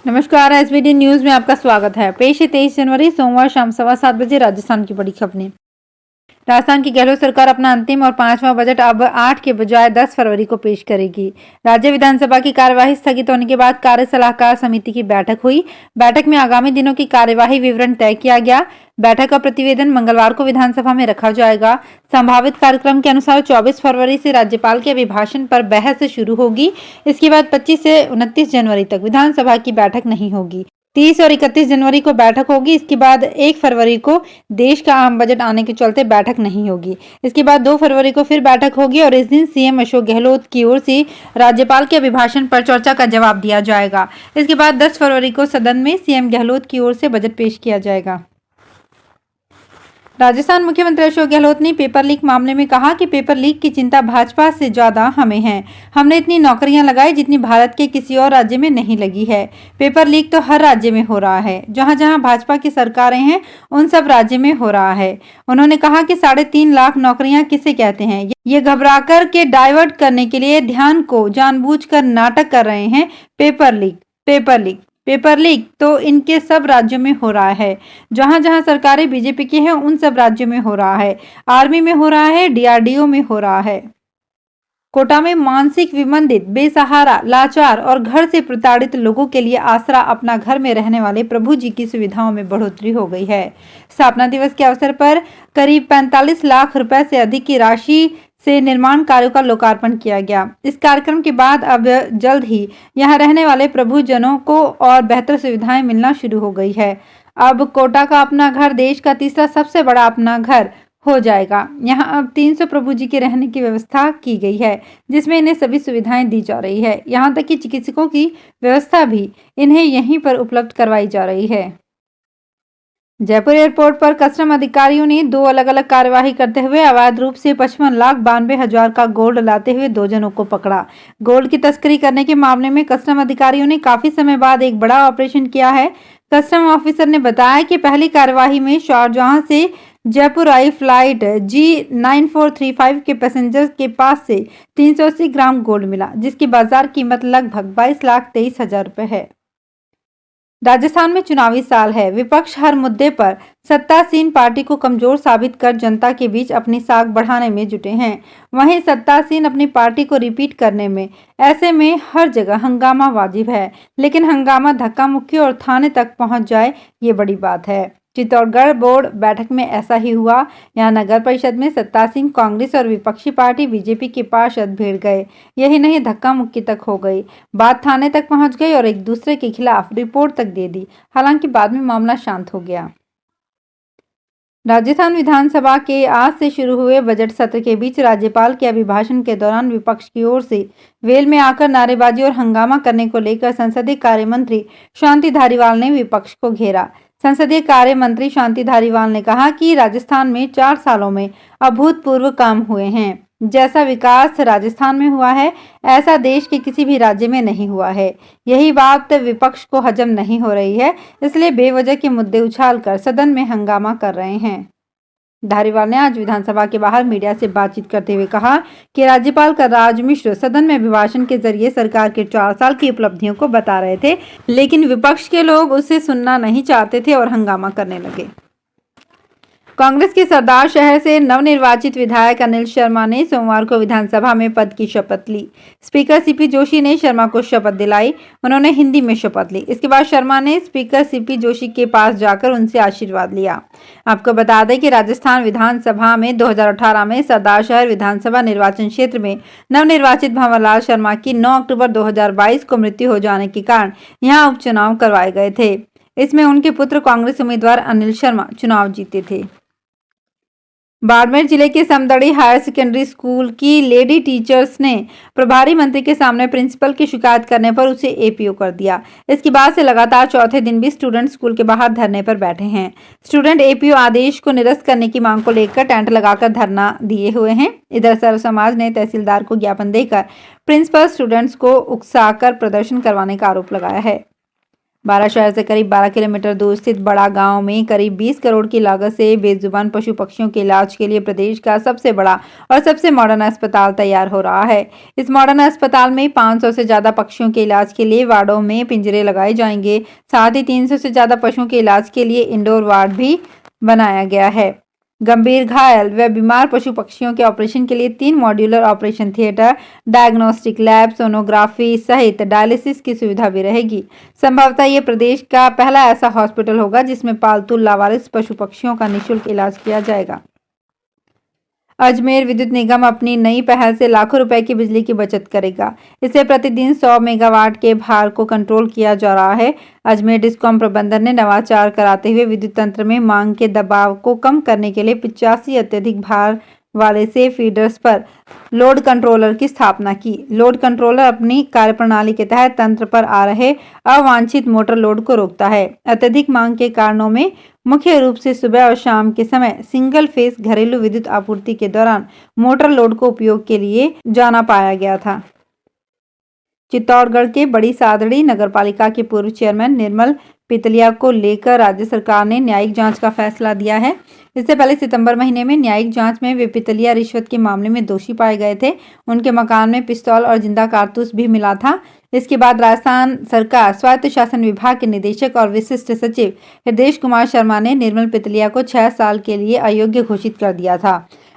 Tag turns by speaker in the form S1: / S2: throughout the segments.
S1: नमस्कार, SBD news में आपका स्वागत है। पेश है 23 जनवरी सोमवार शाम 7:15 राजस्थान की बड़ी खबरें। राजस्थान की गहलोत सरकार अपना अंतिम और 5वां बजट अब 8 के बजाय 10 फरवरी को पेश करेगी। राज्य विधानसभा की कार्यवाही स्थगित होने के बाद कार्य सलाहकार समिति की बैठक हुई। बैठक में आगामी दिनों की कार्यवाही विवरण तय किया गया। बैठक का प्रतिवेदन मंगलवार को विधानसभा में रखा जाएगा। संभावित कार्यक्रम के अनुसार 24 फरवरी से राज्यपाल के अभिभाषण पर बहस शुरू होगी। इसके बाद 25 से 29 जनवरी तक विधानसभा की बैठक नहीं होगी। 30 और 31 जनवरी को बैठक होगी। इसके बाद 1 फरवरी को देश का आम बजट आने के चलते बैठक नहीं होगी। इसके बाद 2 फरवरी को फिर बैठक होगी और इस दिन सीएम अशोक गहलोत की ओर से राज्यपाल के अभिभाषण पर चर्चा का जवाब दिया जाएगा। इसके बाद 10 फरवरी को सदन में सीएम गहलोत की ओर से बजट पेश किया जाएगा। राजस्थान मुख्यमंत्री अशोक गहलोत ने पेपर लीक मामले में कहा कि पेपर लीक की चिंता भाजपा से ज्यादा हमें है। हमने इतनी नौकरियां लगाई जितनी भारत के किसी और राज्य में नहीं लगी है। पेपर लीक तो हर राज्य में हो रहा है। जहां जहां भाजपा की सरकारें हैं उन सब राज्य में हो रहा है। उन्होंने कहा कि 3.5 लाख नौकरियां किसे कहते हैं। ये घबराकर के डाइवर्ट करने के लिए ध्यान को जानबूझकर नाटक कर रहे हैं। पेपर लीक तो इनके सब राज्यों में हो रहा है। जहां जहां सरकारें बीजेपी की हैं उन सब राज्यों में हो रहा है। आर्मी में हो रहा है, डीआरडीओ में हो रहा है। कोटा में मानसिक विमंदित, बेसहारा, लाचार और घर से प्रताड़ित लोगों के लिए आसरा अपना घर में रहने वाले प्रभु जी की सुविधाओं में बढ़ोतरी हो गई है। स्थापना दिवस के अवसर पर करीब 45 लाख रुपए से अधिक की राशि से निर्माण कार्यों का लोकार्पण किया गया। इस कार्यक्रम के बाद अब जल्द ही यहां रहने वाले प्रभुजनों को और बेहतर सुविधाएं मिलना शुरू हो गई है। अब कोटा का अपना घर देश का तीसरा सबसे बड़ा अपना घर हो जाएगा। यहां अब 300 प्रभु जी के रहने की व्यवस्था की गई है, जिसमें इन्हें सभी सुविधाएं दी जा रही है। यहां तक कि चिकित्सकों की व्यवस्था भी इन्हें यहीं पर उपलब्ध करवाई जा रही है। जयपुर एयरपोर्ट पर कस्टम अधिकारियों ने 2 अलग अलग कार्यवाही करते हुए अवैध रूप से 55,92,000 का गोल्ड लाते हुए 2 जनों को पकड़ा। गोल्ड की तस्करी करने के मामले में कस्टम अधिकारियों ने काफी समय बाद एक बड़ा ऑपरेशन किया है। कस्टम ऑफिसर ने बताया कि पहली कार्यवाही में शारजाह से जयपुर आई फ्लाइट G9435 के पैसेंजर के पास से 380 ग्राम गोल्ड मिला, जिसकी बाजार कीमत लगभग 22,23,000 रुपए है। राजस्थान में चुनावी साल है। विपक्ष हर मुद्दे पर सत्तासीन पार्टी को कमजोर साबित कर जनता के बीच अपनी साख बढ़ाने में जुटे हैं। वहीं सत्तासीन अपनी पार्टी को रिपीट करने में। ऐसे में हर जगह हंगामा वाजिब है, लेकिन हंगामा धक्का मुक्की और थाने तक पहुंच जाए ये बड़ी बात है। चित्तौड़गढ़ बोर्ड बैठक में ऐसा ही हुआ। यहां नगर परिषद में सत्तासीन कांग्रेस और विपक्षी पार्टी बीजेपी के पार्षद भिड़ गए। यही नहीं, धक्का मुक्की तक हो गई। बात थाने तक पहुंच गई और एक दूसरे के खिलाफ रिपोर्ट तक दे दी। हालांकि बाद में मामला शांत हो गया। राजस्थान विधानसभा के आज से शुरू हुए बजट सत्र के बीच राज्यपाल के अभिभाषण के दौरान विपक्ष की ओर से वेल में आकर नारेबाजी और हंगामा करने को लेकर संसदीय कार्य मंत्री शांति धारीवाल ने विपक्ष को घेरा। संसदीय कार्य मंत्री शांति धारीवाल ने कहा कि राजस्थान में 4 सालों में अभूतपूर्व काम हुए हैं। जैसा विकास राजस्थान में हुआ है, ऐसा देश के किसी भी राज्य में नहीं हुआ है। यही बात विपक्ष को हजम नहीं हो रही है, इसलिए बेवजह के मुद्दे उछालकर सदन में हंगामा कर रहे हैं। धारीवाल ने आज विधानसभा के बाहर मीडिया से बातचीत करते हुए कहा कि राज्यपाल कलराज मिश्र सदन में अभिभाषण के जरिए सरकार के 4 साल की उपलब्धियों को बता रहे थे, लेकिन विपक्ष के लोग उसे सुनना नहीं चाहते थे और हंगामा करने लगे। कांग्रेस के सरदार शहर से नवनिर्वाचित विधायक अनिल शर्मा ने सोमवार को विधानसभा में पद की शपथ ली। स्पीकर सीपी जोशी ने शर्मा को शपथ दिलाई। उन्होंने हिंदी में शपथ ली। इसके बाद शर्मा ने स्पीकर सीपी जोशी के पास जाकर उनसे आशीर्वाद लिया। आपको बता दें कि राजस्थान विधानसभा में 2018 में सरदार शहर विधानसभा निर्वाचन क्षेत्र में नवनिर्वाचित भंवरलाल शर्मा की 9 अक्टूबर 2022 को मृत्यु हो जाने के कारण यहाँ उपचुनाव करवाए गए थे। इसमें उनके पुत्र कांग्रेस उम्मीदवार अनिल शर्मा चुनाव जीते थे। बाड़मेर जिले के समदड़ी हायर सेकेंडरी स्कूल की लेडी टीचर्स ने प्रभारी मंत्री के सामने प्रिंसिपल की शिकायत करने पर उसे एपीओ कर दिया। इसके बाद से लगातार चौथे दिन भी स्टूडेंट स्कूल के बाहर धरने पर बैठे हैं। स्टूडेंट एपीओ आदेश को निरस्त करने की मांग को लेकर टेंट लगाकर धरना दिए हुए हैं। इधर सर्व समाज ने तहसीलदार को ज्ञापन देकर प्रिंसिपल स्टूडेंट्स को उकसाकर प्रदर्शन करवाने का आरोप लगाया है। बारा शहर से करीब 12 किलोमीटर दूर स्थित बड़ा गांव में करीब 20 करोड़ की लागत से बेजुबान पशु पक्षियों के इलाज के लिए प्रदेश का सबसे बड़ा और सबसे मॉडर्न अस्पताल तैयार हो रहा है। इस मॉडर्न अस्पताल में 500 से ज्यादा पक्षियों के इलाज के लिए वार्डों में पिंजरे लगाए जाएंगे। साथ ही 300 से ज्यादा पशुओं के इलाज के लिए इंडोर वार्ड भी बनाया गया है। गंभीर घायल व बीमार पशु पक्षियों के ऑपरेशन के लिए 3 modular operation theatre, diagnostic lab, sonography सहित डायलिसिस की सुविधा भी रहेगी। संभवतः ये प्रदेश का पहला ऐसा हॉस्पिटल होगा जिसमें पालतू लावारिस पशु पक्षियों का निःशुल्क इलाज किया जाएगा। अजमेर विद्युत निगम अपनी नई पहल से लाखों रुपए की बिजली की बचत करेगा। इससे प्रतिदिन 100 मेगावाट के भार को कंट्रोल किया जा रहा है। अजमेर डिस्कॉम प्रबंधन ने नवाचार कराते हुए विद्युत तंत्र में मांग के दबाव को कम करने के लिए 85 अत्यधिक भार वाले से फीडर्स पर लोड कंट्रोलर की स्थापना की। लोड कंट्रोलर अपनी कार्यप्रणाली के तहत तंत्र पर आ रहे अवांछित मोटर लोड को रोकता है। अत्यधिक मांग के कारणों में मुख्य रूप से सुबह और शाम के समय सिंगल फेस घरेलू विद्युत आपूर्ति के दौरान मोटर लोड को उपयोग के लिए जाना पाया गया था। चित्तौड़गढ़ के बड़ी सादड़ी नगरपालिका के पूर्व चेयरमैन निर्मल पितलिया को लेकर राज्य सरकार ने न्यायिक जांच का फैसला दिया है। इससे पहले सितंबर महीने में न्यायिक जांच में वे पितलिया रिश्वत के मामले में दोषी पाए गए थे। उनके मकान में पिस्तौल और जिंदा कारतूस भी मिला था। इसके बाद राजस्थान सरकार स्वायत्त शासन विभाग के निदेशक और विशिष्ट सचिव हृदेश कुमार शर्मा ने निर्मल पितलिया को 6 साल के लिए अयोग्य घोषित कर दिया था।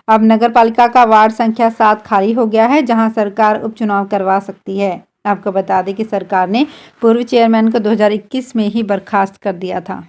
S1: अब नगरपालिका का वार्ड संख्या 7 खाली हो गया है, जहां सरकार उपचुनाव करवा सकती है। आपको बता दें कि सरकार ने पूर्व चेयरमैन को 2021 में ही बर्खास्त कर दिया था।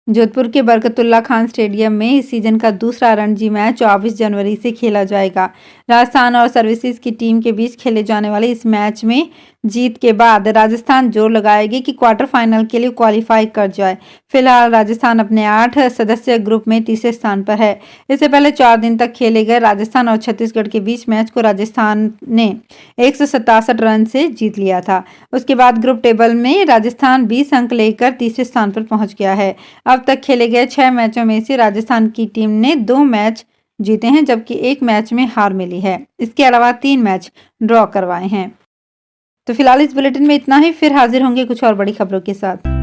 S1: जोधपुर के बरकतुल्ला खान स्टेडियम में इस सीजन का दूसरा रणजी मैच 24 जनवरी से खेला जाएगा। राजस्थान और सर्विसेज की टीम के बीच खेले जाने वाले इस मैच में जीत के बाद राजस्थान जोर लगाएगी कि क्वार्टर फाइनल के लिए क्वालिफाई कर जाए। फिलहाल राजस्थान अपने 8 सदस्य ग्रुप में तीसरे स्थान पर है। इससे पहले 4 दिन तक खेले गए राजस्थान और छत्तीसगढ़ के बीच मैच को राजस्थान ने 167 रन से जीत लिया था। उसके बाद ग्रुप टेबल में राजस्थान 20 अंक लेकर तीसरे स्थान पर पहुंच गया है। अब तक खेले गए 6 मैचों में से राजस्थान की टीम ने 2 मैच जीते हैं, जबकि 1 मैच में हार मिली है। इसके अलावा 3 मैच ड्रॉ करवाए हैं। तो फिलहाल इस बुलेटिन में इतना ही। फिर हाजिर होंगे कुछ और बड़ी खबरों के साथ।